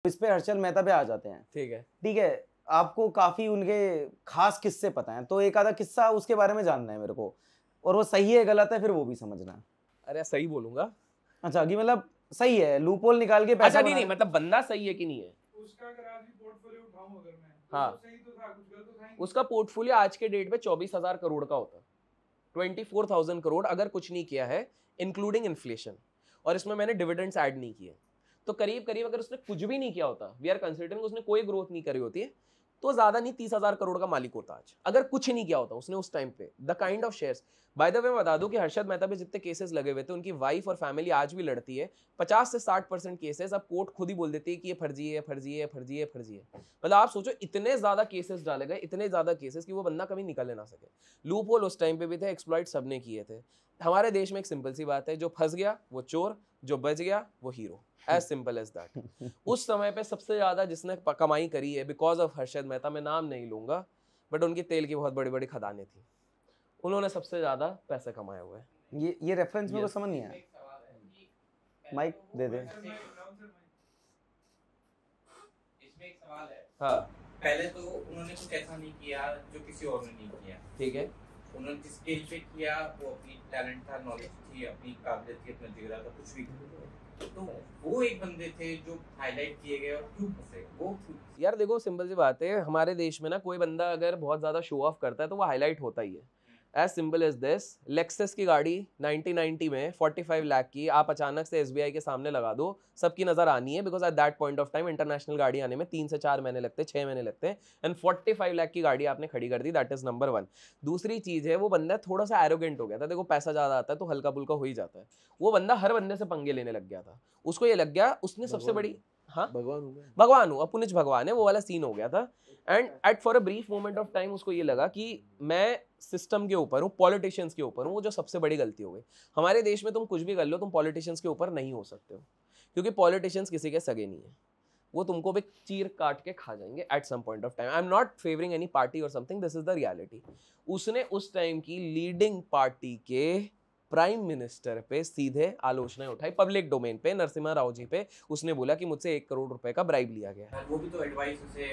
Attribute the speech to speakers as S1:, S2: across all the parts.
S1: इस पे हर्षल मेहता पे आ जाते हैं। ठीक है, आपको काफी उनके खास किस्से पता हैं, तो एक आधा किस्सा उसके बारे में जानना है मेरे को, और वो सही है गलत है फिर वो भी समझना है।
S2: अरे सही बोलूंगा।
S1: अच्छा, कि मतलब सही है, लूपहोल निकाल के पैसा
S2: अच्छा नहीं मतलब बंदा सही है कि नहीं है
S3: उसका। अगर आज भी पोर्टफोलियो उठाऊं अगर मैं, तो
S2: हाँ,
S3: सही तो था, कुछ गलत तो था ही नहीं।
S2: उसका पोर्टफोलियो आज के डेट पे 24,000 करोड़ का होता है, 24,000 करोड़ अगर कुछ नहीं किया है इंक्लूडिंग इन्फ्लेशन, और इसमें मैंने डिविडेंड्स ऐड नहीं किए, तो करीब करीब अगर उसने कुछ भी नहीं किया होता, वी आर कंसिडरिंग उसने कोई ग्रोथ नहीं करी होती है, तो ज्यादा नहीं 30,000 करोड़ का मालिक होता आज, अगर कुछ नहीं किया होता उसने उस टाइम पे। The kind of shares, by the way मैं बता दूं कि हर्षद मेहता पे जितने केसेस लगे हुए थे, उनकी वाइफ और फैमिली आज भी लड़ती है। 50 से 60% केसेस अब कोर्ट खुद ही बोल देती है कि ये फर्जी है, फर्जी है, फर्जी है, फर्जी है। मतलब आप सोचो इतने ज्यादा केसेस डाले गए, इतने ज्यादा केसेस कि वो बंदा कभी निकल ना सके। लूप होल उस टाइम पे भी थे, एक्सप्लॉइट सबने किए थे। हमारे देश में एक सिंपल सी बात है, जो फंस गया वो चोर, जो बच गया वो hero, as simple as that. उस समय पे सबसे ज्यादा जिसने कमाई करी है बिकॉज ऑफ हर्षद मेहता, मैं नाम नहीं लूंगा, बट उनकी तेल की बहुत बड़ी बड़ी खदानें थी, उन्होंने सबसे ज्यादा पैसे कमाए हुए हैं।
S1: ये रेफरेंस में को समझ नहीं आया, माइक दे दे।
S4: इसमें एक सवाल है।
S2: हाँ,
S4: पहले तो उन्होंने कुछ ऐसा नहीं किया जो किसी और ने नहीं किया,
S2: ठीक है।
S4: उन्होंने जिस स्केल पे किया वो अपनी टैलेंट था, नॉलेज थी, अपनी काबिलियत थी, अपना जिगरा था, कुछ भी। तो वो एक बंदे थे जो हाईलाइट किए गए, और क्यों फंसे वो?
S2: यार देखो सिंपल सी बात है, हमारे देश में ना कोई बंदा अगर बहुत ज्यादा शो ऑफ करता है तो वो हाईलाइट होता ही है, as simple as this. Lexus की गाड़ी 1990 में 45 लाख की आप अचानक से एसबीआई के सामने लगा दो, सबकी नजर आनी है, because at that point of time international गाड़ी आने में 3 से 4 महीने लगते हैं, 6 महीने लगते हैं, एंड 45 लाख की गाड़ी आपने खड़ी कर दी, दैट इज नंबर 1। दूसरी चीज है, वो बंदा थोड़ा सा एरोगेंट हो गया था। देखो पैसा ज्यादा आता है तो हल्का फुल्का हो ही जाता है, वो बंदा हर बंदे से पंगे लेने लग गया था। उसको ये लग गया उसने सबसे बड़ी, हाँ भगवान हूँ, अपुनिच भगवान है, वो वाला सीन हो गया था। And at for a brief moment of time उसको ये लगा कि मैं सिस्टम के ऊपर हूँ, पॉलिटिशियंस के ऊपर हूँ, वो जो सबसे बड़ी गलती हो गई। हमारे देश में तुम कुछ भी कर लो, तुम पॉलिटिशियंस के ऊपर नहीं हो सकते हो, क्योंकि पॉलिटिशियंस किसी के सगे नहीं है, वो तुमको भी चीर काट के खा जाएंगे at some point of time. I am not favouring any party और something, this is the reality. उसने उस टाइम की लीडिंग पार्टी के प्राइम मिनिस्टर पे सीधे आलोचनाएं उठाई पब्लिक डोमेन पे, नरसिम्हा राव जी पे। उसने बोला कि मुझसे 1 करोड़ रुपए का ब्राइब लिया गया।
S4: वो भी तो एडवाइस उसे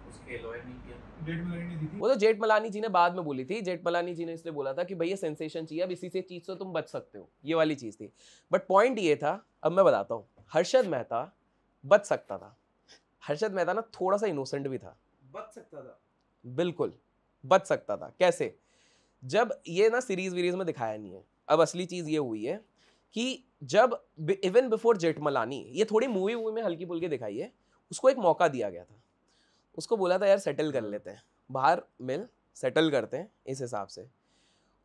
S4: उसके लॉयर ने किया,
S3: जेठमलानी दी थी।
S2: वो तो जेठमलानी जी ने बाद में बोली थी। जेठमलानी जी ने इसलिए बोला था कि भैया सेंसेशन चाहिए, अब इसी से चीज से तुम बच सकते हो, ये वाली चीज थी। बट पॉइंट ये था, अब मैं बताता हूँ, हर्षद मेहता बच सकता था। हर्षद मेहता ना थोड़ा सा इनोसेंट भी था,
S3: बच सकता था,
S2: बिल्कुल बच सकता था। कैसे? जब ये ना सीरीज वीरीज में दिखाया नहीं है, अब असली चीज ये हुई है कि जब इवन बिफोर जेठमलानी, ये थोड़ी मूवी में हल्की फुल्की दिखाई है, उसको एक मौका दिया गया था। उसको बोला था यार सेटल कर लेते हैं, बाहर मिल सेटल करते हैं इस हिसाब से,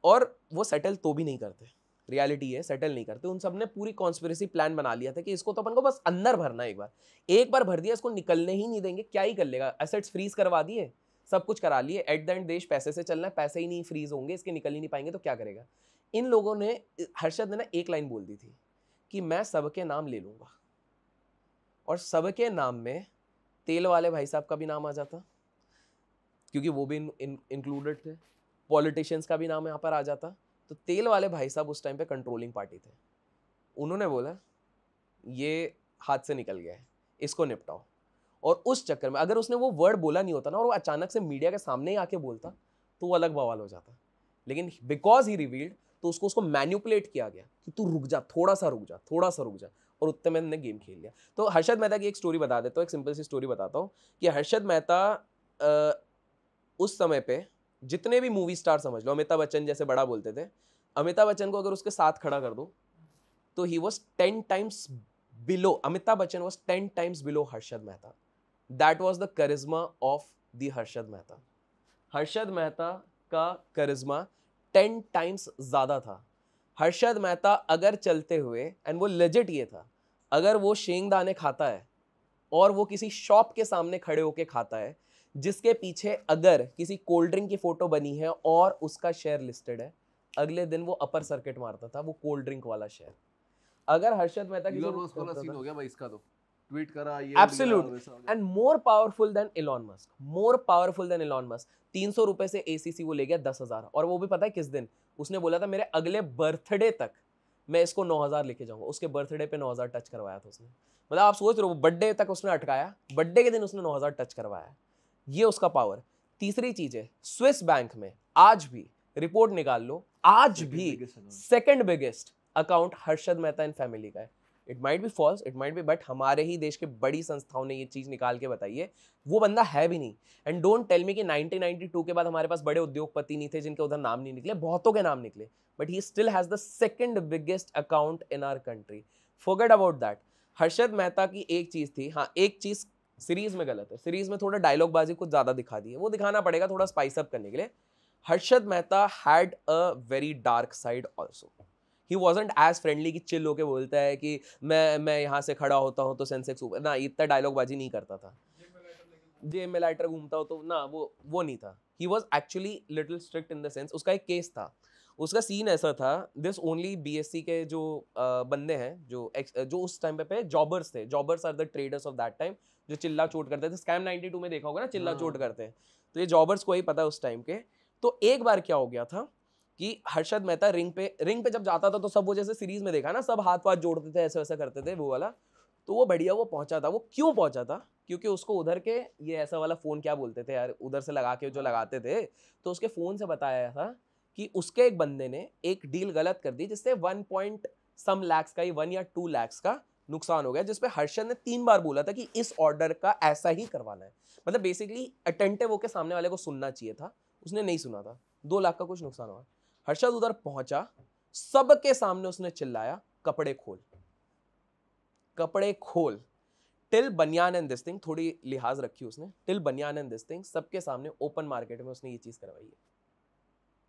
S2: और वो सेटल तो भी नहीं करते। रियलिटी है सेटल नहीं करते। उन सब ने पूरी कॉन्स्पिरेसी प्लान बना लिया था कि इसको तो अपन को बस अंदर भरना है, एक बार भर दिया इसको निकलने ही नहीं देंगे, क्या ही कर लेगा। एसेट्स फ्रीज करवा दिए, सब कुछ करा लिए, एट द एंड देश पैसे से चलना है, पैसे ही नहीं फ्रीज होंगे, इसके निकल ही नहीं पाएंगे तो क्या करेगा। इन लोगों ने, हर्षद ने ना एक लाइन बोल दी थी कि मैं सबके नाम ले लूंगा, और सबके नाम में तेल वाले भाई साहब का भी नाम आ जाता, क्योंकि वो भी इंक्लूडेड थे, पॉलिटिशियंस का भी नाम यहाँ पर आ जाता। तो तेल वाले भाई साहब उस टाइम पे कंट्रोलिंग पार्टी थे। उन्होंने बोला ये हाथ से निकल गया है, इसको निपटाओ। और उस चक्कर में अगर उसने वो वर्ड बोला नहीं होता ना, और वो अचानक से मीडिया के सामने ही आके बोलता, तो वो अलग बवाल हो जाता। लेकिन बिकॉज ही रिवील्ड, तो उसको मैन्युपुलेट किया गया कि तू रुक जा, थोड़ा सा रुक जा, थोड़ा सा रुक जा, और उतने में ने गेम खेल लिया। तो हर्षद मेहता की एक स्टोरी बता देता हूँ, एक सिंपल सी स्टोरी बताता हूँ कि हर्षद मेहता उस समय पे जितने भी मूवी स्टार समझ लो, अमिताभ बच्चन जैसे बड़ा बोलते थे, अमिताभ बच्चन को अगर उसके साथ खड़ा कर दो तो he was 10 times below, Amitabh Bachchan was 10 times below Harshad Mehta. That was the करिश्मा ऑफ द हर्षद मेहता। हर्षद मेहता का करिश्मा 10 times ज्यादा था। हर्षद मेहता अगर चलते हुए, एंड वो लेजिट ये था, अगर वो शेंगदाने खाता है और वो किसी शॉप के सामने खड़े होके खाता है जिसके पीछे अगर किसी कोल्ड ड्रिंक की फोटो बनी है और उसका शेयर लिस्टेड है, अगले दिन वो अपर सर्किट मारता था, वो कोल्ड ड्रिंक वाला शेयर। अगर हर्षद मेहता की
S5: सीन हो गया भाई इसका, तो ट्वीट करा ये,
S2: absolute, and more powerful than Elon Musk, more powerful than Elon Musk. 300 रुपए से एसीसी वो ले गया 10,000, और वो भी पता है किस दिन? उसने बोला था मेरे अगले बर्थडे तक मैं इसको 9,000 लेके जाऊंगा। उसके बर्थडे पे 9,000 टच करवाया था उसने। मतलब आप सोच रहे हो बर्थडे तक उसने अटकाया, बर्थडे के दिन उसने 9,000 टच करवाया, ये उसका पावर। तीसरी चीज है, स्विस बैंक में आज भी रिपोर्ट निकाल लो, आज भी second biggest account Harshad Mehta and family का है। It might be false, it might be, but हमारे ही देश के बड़ी संस्थाओं ने ये चीज निकाल के बताई है, वो बंदा है भी नहीं। एंड डोंट टेल मी कि 1992 के बाद हमारे पास बड़े उद्योगपति नहीं थे जिनके उधर नाम नहीं निकले, बहुतों के नाम निकले, but he still has the second biggest account in our country. Forget about that. Harshad Mehta की एक चीज थी, हाँ एक चीज सीरीज में गलत है, सीरीज में थोड़ा डायलॉग बाजी कुछ ज्यादा दिखा दी है, वो दिखाना पड़ेगा थोड़ा स्पाइस अप करने के लिए। Harshad Mehta had a very dark side also. He wasn't as friendly कि चिल होके बोलता है कि मैं यहाँ से खड़ा होता हूँ तो सेंसेक्स ऊपर, ना इतना डायलॉग बाजी नहीं करता था, जेब में लाइटर घूमता हो तो ना, वो नहीं था। He was actually little strict in the sense. उसका एक केस था, उसका सीन ऐसा था, दिस ओनली बीएससी के जो बंदे हैं जो उस टाइम पे जॉबर्स थे, jobbers are the traders of that time, जो चिल्ला चोट करते थे। स्कैम 92 में देखा होगा ना, चिल्ला चोट करते हैं, तो ये जॉबर्स को ही पता है उस टाइम के। तो एक बार क्या हो गया था कि हर्षद मेहता रिंग पे जब जाता था तो सब वो जैसे सीरीज में देखा ना, सब हाथ पाथ जोड़ते थे, ऐसा वैसा करते थे वो वाला। तो वो बढ़िया वो पहुंचा था। वो क्यों पहुंचा था? क्योंकि उसको उधर के ये ऐसा वाला फोन क्या बोलते थे यार, उधर से लगा के जो लगाते थे, तो उसके फोन से बताया था कि उसके एक बंदे ने एक डील गलत कर दी जिससे 1 लाख का ही 1 या 2 लाख का नुकसान हो गया, जिसपे हर्षद ने 3 बार बोला था कि इस ऑर्डर का ऐसा ही करवाना है। मतलब बेसिकली अटेंटिव होकर सामने वाले को सुनना चाहिए था, उसने नहीं सुना था, 2 लाख का कुछ नुकसान हुआ। हर्षद उधर पहुंचा, सबके सामने उसने चिल्लाया कपड़े खोल, कपड़े खोल, टिल बनियान एंड दिस थिंग, थोड़ी लिहाज रखी उसने, टिल बनियान एंड दिस थिंग, सबके सामने ओपन मार्केट में उसने ये चीज करवाई है।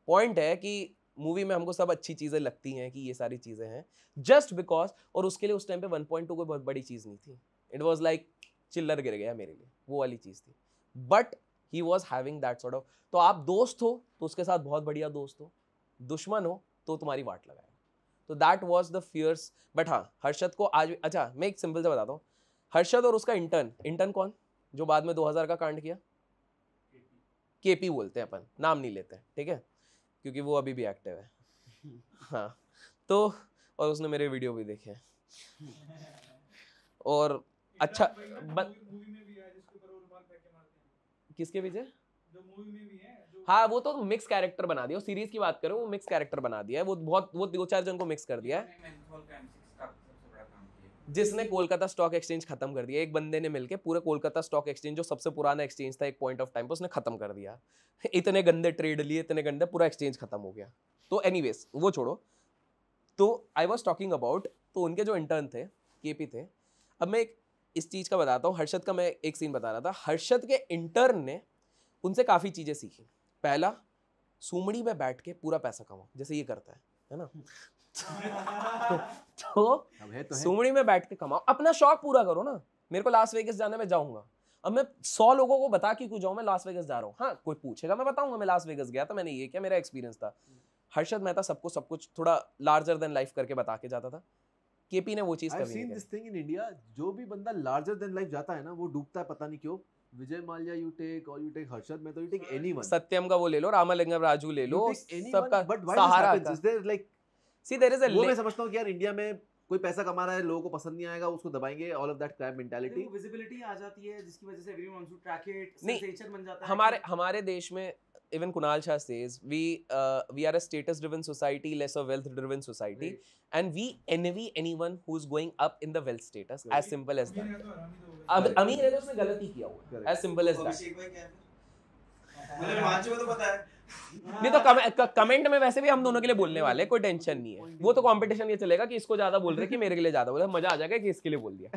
S2: पॉइंट है कि मूवी में हमको सब अच्छी चीजें लगती हैं कि ये सारी चीजें हैं जस्ट बिकॉज, और उसके लिए उस टाइम पे 1.2 कोई बहुत बड़ी चीज नहीं थी। इट वॉज लाइक चिल्लर गिर गया मेरे लिए, वो वाली चीज थी। But he was having that sort of. तो आप दोस्त हो तो उसके साथ बहुत बढ़िया दोस्त हो, दुश्मन हो तो तुम्हारी वाट लगाएगा। तो that was the fierce. But हाँ, हर्षद को आज, अच्छा मैं एक सिंपल से बताता हूँ, हर्षद और उसका इंटर्न कौन, जो बाद में 2000 का कांड किया, केपी बोलते हैं अपन, नाम नहीं लेते, ठीक है, क्योंकि वो अभी भी एक्टिव है। हाँ तो, और उसने मेरे वीडियो भी देखे हैं। और अच्छा
S3: मूवी में भी है जिसके ऊपर वो रुमाल फेंक के मारते हैं,
S2: किसके पीछे?
S3: जो मूवी में भी है जो,
S2: हाँ वो तो मिक्स कैरेक्टर बना दिया, सीरीज की बात करो, वो मिक्स कैरेक्टर बना दिया है, वो 2-4 जन को मिक्स कर दिया है, जिसने कोलकाता स्टॉक एक्सचेंज खत्म कर दिया। एक बंदे ने मिलके पूरे कोलकाता स्टॉक एक्सचेंज, जो सबसे पुराना एक्सचेंज था एक पॉइंट ऑफ टाइम पे, उसने खत्म कर दिया। इतने गंदे ट्रेड लिए, इतने गंदे, पूरा एक्सचेंज खत्म हो गया। तो एनीवेज वो छोड़ो, तो आई वॉज टॉकिंग अबाउट, तो उनके जो इंटर्न थे केपी थे। अब मैं इस चीज का बताता हूँ, हर्षद का मैं एक सीन बता रहा था। हर्षद के इंटर्न ने उनसे काफी चीजें सीखी। पहला, सुमड़ी में बैठ के पूरा पैसा कमाओ, जैसे ये करता है ना। तो सुमड़ी में बैठ के कमाओ, अपना शौक पूरा करो ना। मेरे को लास वेगस जाना, मैं जाऊंगा। अब मैं 100 लोगों को बता के क्यों जाऊं मैं लास वेगस जा रहा हूँ। हाँ कोई पूछेगा मैं बताऊंगा मैं लास वेगस गया था, मैंने ये किया, मेरा एक्सपीरियंस था। हर्षद मेहता सबको सब कुछ थोड़ा लार्जर देन लाइफ करके बता के जाता था। केपी ने वो चीज
S5: I've seen this thing in India, जो भी बंदा लार्जर देन लाइफ जाता है ना, वो डूबता है, पता नहीं क्यों। Vijay Mallya you take, or you take Harshad Mehta, you take anyone,
S2: सत्यम का वो ले लो, रामालिंगम राजू ले लो, सबका
S5: but why this
S2: Sahara
S5: happens?
S2: का।
S5: Is there like,
S2: See there is a
S5: वो मैं समझता हूँ कि यार इंडिया में कोई पैसा कमा रहा है, लोगों को पसंद नहीं आएगा, उसको दबाएंगे, all of that crap mentality,
S1: visibility आ जाती है जिसकी वजह से everyone wants to track it,
S2: नहीं,
S1: सेंसेशन बन जाता है।
S2: हमारे देश में even Kunal Shah says we are a status driven society, less a wealth driven society, and we envy anyone who's going up in the wealth status, as simple as that. अब अमीर है तो उसने गलती किया हुआ, as simple as that.
S1: मुझे हिमांशु को तो पता है।
S2: नहीं तो कमेंट में वैसे भी हम दोनों के लिए बोलने वाले, कोई टेंशन नहीं है। वो तो कंपटीशन ये चलेगा कि इसको ज्यादा बोल रहे कि मेरे के लिए ज्यादा बोल रहे, मजा आ जाएगा कि इसके लिए बोल दिया।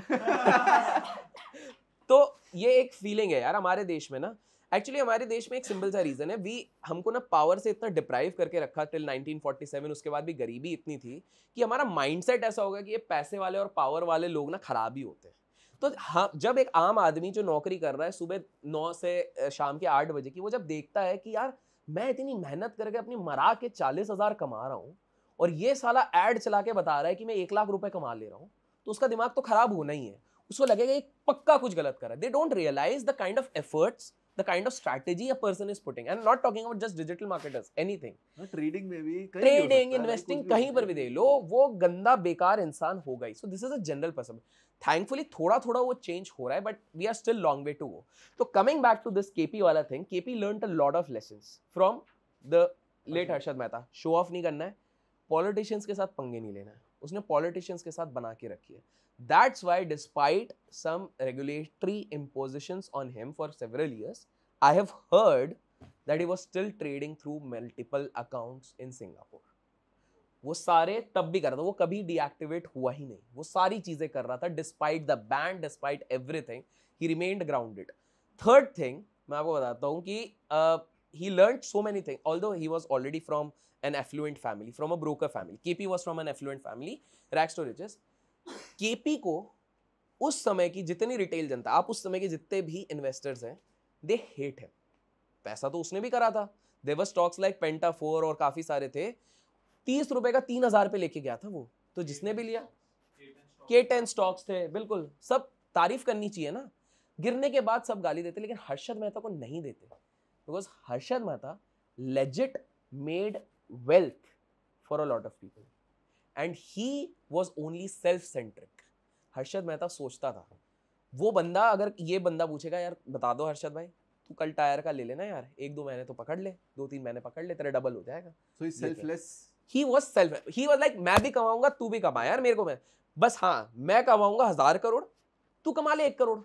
S2: तो ये एक फीलिंग है यार हमारे देश में ना। एक्चुअली हमारे देश में एक सिंपल सा रीजन है, हमको ना पावर से इतना डिप्राइव करके रखा टिल 1947, उसके बाद भी गरीबी इतनी थी कि हमारा माइंडसेट ऐसा होगा कि ये पैसे वाले और पावर वाले लोग ना खराब ही होते हैं। तो हाँ, जब एक आम आदमी जो नौकरी कर रहा है सुबह 9 से शाम के 8 बजे की, वो जब देखता है कि यार मैं इतनी मेहनत करके अपनी मरा के 40,000 कमा रहा हूँ और ये साला ऐड चला के बता रहा है कि मैं 1 लाख रुपए कमा ले रहा हूँ, तो उसका दिमाग तो खराब होना ही है। उसको लगेगा ये पक्का कुछ गलत कर रहा है। They don't realise the kind of efforts, the kind of strategy a person is putting, and not talking about just digital marketers, anything.
S5: Trading में भी,
S2: ट्रेडिंग, इन्वेस्टिंग, कहीं पर भी दे लो, वो गंदा बेकार इंसान होगा ही। So this is a general person. Thankfully थोड़ा थोड़ा वो चेंज हो रहा है, but we are still long way to go. तो coming back to this KP वाला thing, KP learned a lot of lessons from the late Harshad Mehta. Show off नहीं करना है, पॉलिटिशियंस के साथ पंगे नहीं लेना है, उसने पॉलिटिशियंस के साथ बना के रखी है. That's why despite some regulatory impositions on him for several years, I have heard that he was still trading through multiple accounts in Singapore. वो सारे तब भी कर रहा था, वो कभी डीएक्टिवेट हुआ ही नहीं, वो सारी चीजें कर रहा था despite the ban, despite everything, he remained grounded. Third thing मैं आपको बताता हूँ कि he learned so many things, although he was already from an affluent family, from a broker family. KP was from an affluent family, rags to riches. KP को उस समय की जितनी रिटेल जनता, आप उस समय के जितने भी इन्वेस्टर्स हैं, दे हेट हिम. पैसा तो उसने भी करा था. देयर वर स्टॉक्स लाइक पेंटा 4 और काफी सारे थे. 30 रुपए का 3000 पे लेके गया था वो. तो जिसने भी लिया, K10 स्टॉक्स थे, बिल्कुल सब तारीफ करनी चाहिए ना. गिरने के बाद सब गाली देते, लेकिन हर्षद मेहता को नहीं देते, because Harshad Mehta legit made wealth for a lot of people and he was only self-centric. Harshad Mehta सोचता था, वो बंदा अगर ये बंदा पूछेगा यार बता दो हर्षद भाई तू कल टायर का ले लेना यार, 1-2 महीने तो पकड़ ले, 2-3 महीने पकड़ ले, तेरा डबल हो जाएगा.
S5: So he's selfless.
S2: He was like मैं भी कमाऊंगा तू भी कमा यार, मेरे को मैं बस, हाँ मैं कमाऊंगा 1000 करोड़, तू कमा ले 1 करोड़,